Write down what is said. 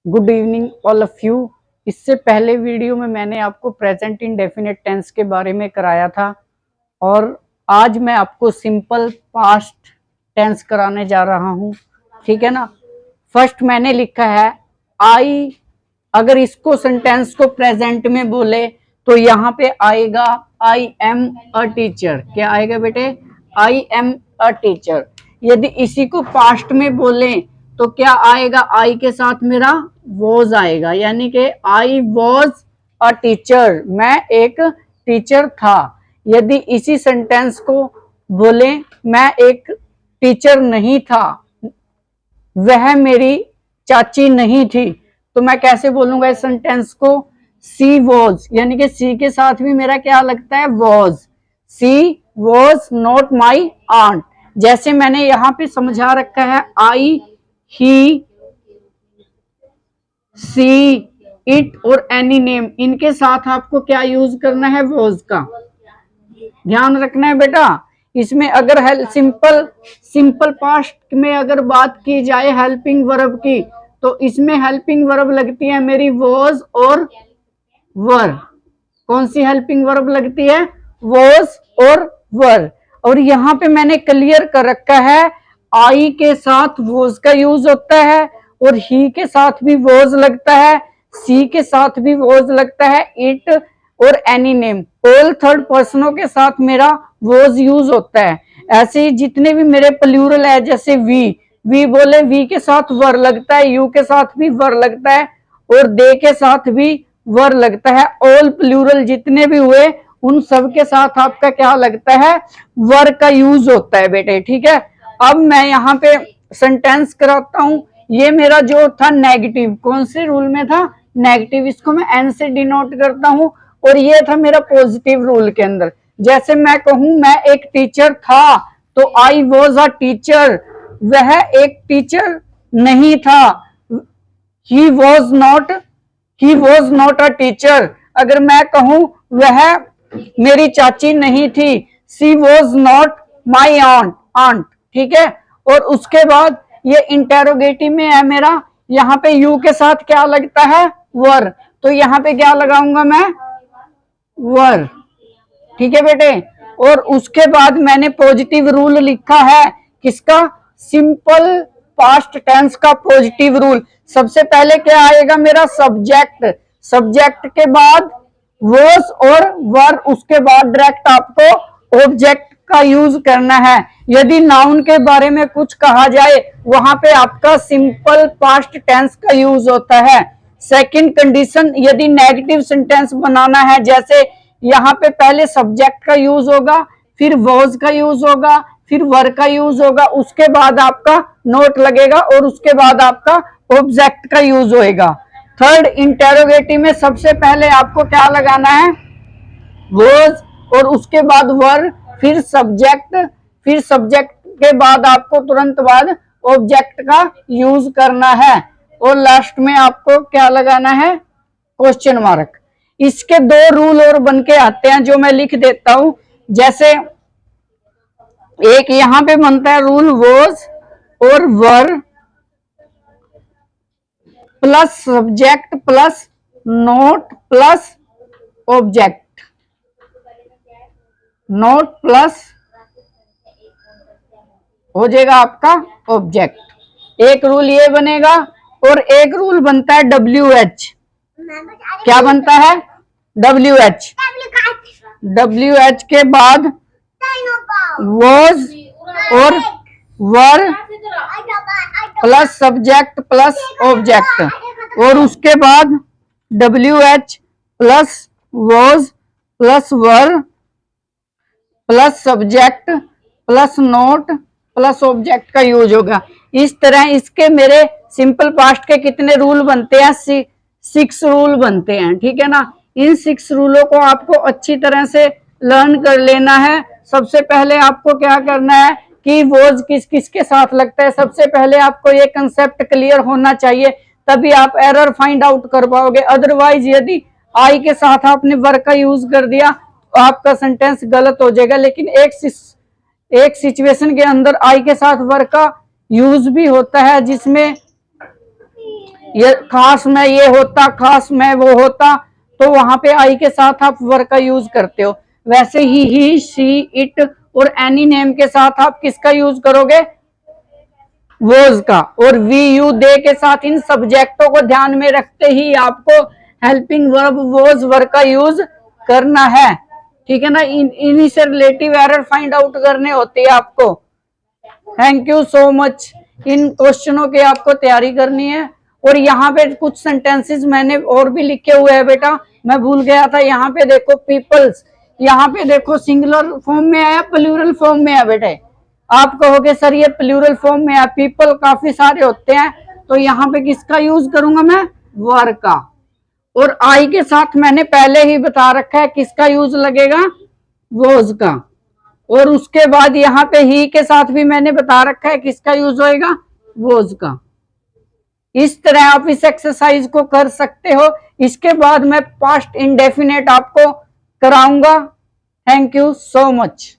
Good evening all of you. इससे पहले video में मैंने आपको प्रेजेंट इंडेफिनिट टेंस के बारे में कराया था और आज मैं आपको सिंपल पास्ट टेंस कराने जा रहा हूँ। ठीक है ना। फर्स्ट मैंने लिखा है आई। अगर इसको सेंटेंस को प्रेजेंट में बोले तो यहाँ पे आएगा आई एम अ टीचर। क्या आएगा बेटे? I am a teacher. यदि इसी को पास्ट में बोले तो क्या आएगा? आई के साथ मेरा वॉज आएगा, यानी कि आई वॉज अ टीचर, मैं एक टीचर था। यदि इसी सेंटेंस को बोले मैं एक टीचर नहीं था, वह मेरी चाची नहीं थी, तो मैं कैसे बोलूंगा इस सेंटेंस को? सी वॉज, यानी कि सी के साथ भी मेरा क्या लगता है? Was. She was not my aunt. जैसे मैंने यहाँ पे समझा रखा है आई, ही, सी, इट और एनी नेम, इनके साथ आपको क्या यूज करना है? वॉज का ध्यान रखना है बेटा। इसमें अगर सिंपल पास्ट में अगर बात की जाए हेल्पिंग वर्ब की, तो इसमें हेल्पिंग वर्ब लगती है मेरी वॉज और वर। कौन सी हेल्पिंग वर्ब लगती है? वॉज और वर। और यहाँ पे मैंने क्लियर कर रखा है आई के साथ वॉज का यूज होता है और ही के साथ भी वॉज लगता है, सी के साथ भी वॉज लगता है, इट और एनी नेम ऑल थर्ड पर्सनों के साथ मेरा वॉज यूज होता है। ऐसे ही जितने भी मेरे प्लूरल है, जैसे वी बोले वी के साथ वर लगता है, यू के साथ भी वर लगता है और दे के साथ भी वर लगता है। ऑल प्लूरल जितने भी हुए उन सब के साथ आपका क्या लगता है? वर का यूज होता है बेटे। ठीक है। अब मैं यहाँ पे सेंटेंस कराता हूं। ये मेरा जो था नेगेटिव, कौन से रूल में था? नेगेटिव। इसको मैं एन से डिनोट करता हूं और ये था मेरा पॉजिटिव रूल के अंदर। जैसे मैं कहूं मैं एक टीचर था, तो आई वॉज अ टीचर, वह एक टीचर नहीं था। He was not a teacher. अगर मैं कहूं वह मेरी चाची नहीं थी, सी वॉज नॉट माई आंट। ठीक है। और उसके बाद ये इंटेरोगेटिव में है मेरा, यहाँ पे यू के साथ क्या लगता है? वर। तो यहाँ पे क्या लगाऊंगा मैं? वर। ठीक है बेटे। और उसके बाद मैंने पॉजिटिव रूल लिखा है किसका? सिंपल पास्ट टेंस का पॉजिटिव रूल। सबसे पहले क्या आएगा मेरा? सब्जेक्ट। सब्जेक्ट के बाद वॉज और वर, उसके बाद डायरेक्ट आपको ऑब्जेक्ट का यूज करना है। यदि नाउन के बारे में कुछ कहा जाए वहां पे आपका सिंपल पास्ट टेंस का यूज होता है। सेकंड कंडीशन, यदि नेगेटिव सेंटेंस बनाना है, जैसे यहाँ पे पहले सब्जेक्ट का यूज होगा, फिर वॉज का यूज होगा, फिर वर का यूज होगा, उसके बाद आपका नोट लगेगा और उसके बाद आपका ऑब्जेक्ट का यूज होएगा। थर्ड इंटेरोगेटिव में सबसे पहले आपको क्या लगाना है? वॉज और उसके बाद वर, फिर सब्जेक्ट के बाद आपको तुरंत बाद ऑब्जेक्ट का यूज करना है और लास्ट में आपको क्या लगाना है? Question mark. इसके दो रूल और बन के आते हैं जो मैं लिख देता हूं। जैसे एक यहां पे बनता है रूल, वॉज और वर plus subject plus note plus object, note plus हो जाएगा आपका ऑब्जेक्ट। एक रूल ये बनेगा और एक रूल बनता है WH। क्या बनता है? WH। WH के बाद वॉज और वर प्लस सब्जेक्ट प्लस ऑब्जेक्ट और उसके बाद WH plus was plus were plus subject plus note plus object का यूज होगा। इस तरह इसके मेरे सिंपल पास्ट के कितने रूल बनते हैं? 6 रूल बनते हैं। ठीक है ना। इन 6 रूलों को आपको अच्छी तरह से लर्न कर लेना है। सबसे पहले आपको क्या करना है कि वॉज किस किस के साथ लगता है, सबसे पहले आपको ये कंसेप्ट क्लियर होना चाहिए, तभी आप एरर फाइंड आउट कर पाओगे। अदरवाइज यदि आई के साथ आपने वर का यूज कर दिया तो आपका सेंटेंस गलत हो जाएगा। लेकिन एक सिचुएशन के अंदर आई के साथ वर का यूज भी होता है, जिसमें ये खास में ये होता, खास में वो होता, तो वहां पे आई के साथ आप वर का यूज करते हो। वैसे ही शी, इट और एनी नेम के साथ आप किसका यूज करोगे? वोज का। और वी, यू, दे के साथ इन सब्जेक्टों को ध्यान में रखते ही आपको हेल्पिंग वर्ब वोज वर का यूज करना है, ठीक है ना। इन्हीं से रिलेटिव एरर फाइंड आउट करने होते हैं आपको। Thank you so much. इन क्वेश्चनों की आपको तैयारी करनी है। और यहाँ पे कुछ सेंटेंसेस मैंने और भी लिखे हुए हैं बेटा, मैं भूल गया था। यहाँ पे देखो पीपल्स, यहाँ पे देखो सिंगुलर फॉर्म में आया, प्लूरल फॉर्म में है बेटे। आप कहोगे सर ये प्लूरल फॉर्म में है, पीपल काफी सारे होते हैं, तो यहाँ पे किसका यूज करूंगा मैं? वर का। और आई के साथ मैंने पहले ही बता रखा है किसका यूज लगेगा? वोज का। और उसके बाद यहाँ पे ही के साथ भी मैंने बता रखा है किसका यूज होएगा? वोज का। इस तरह आप इस एक्सरसाइज को कर सकते हो। इसके बाद मैं पास्ट इंडेफिनेट आपको कराऊंगा। Thank you so much.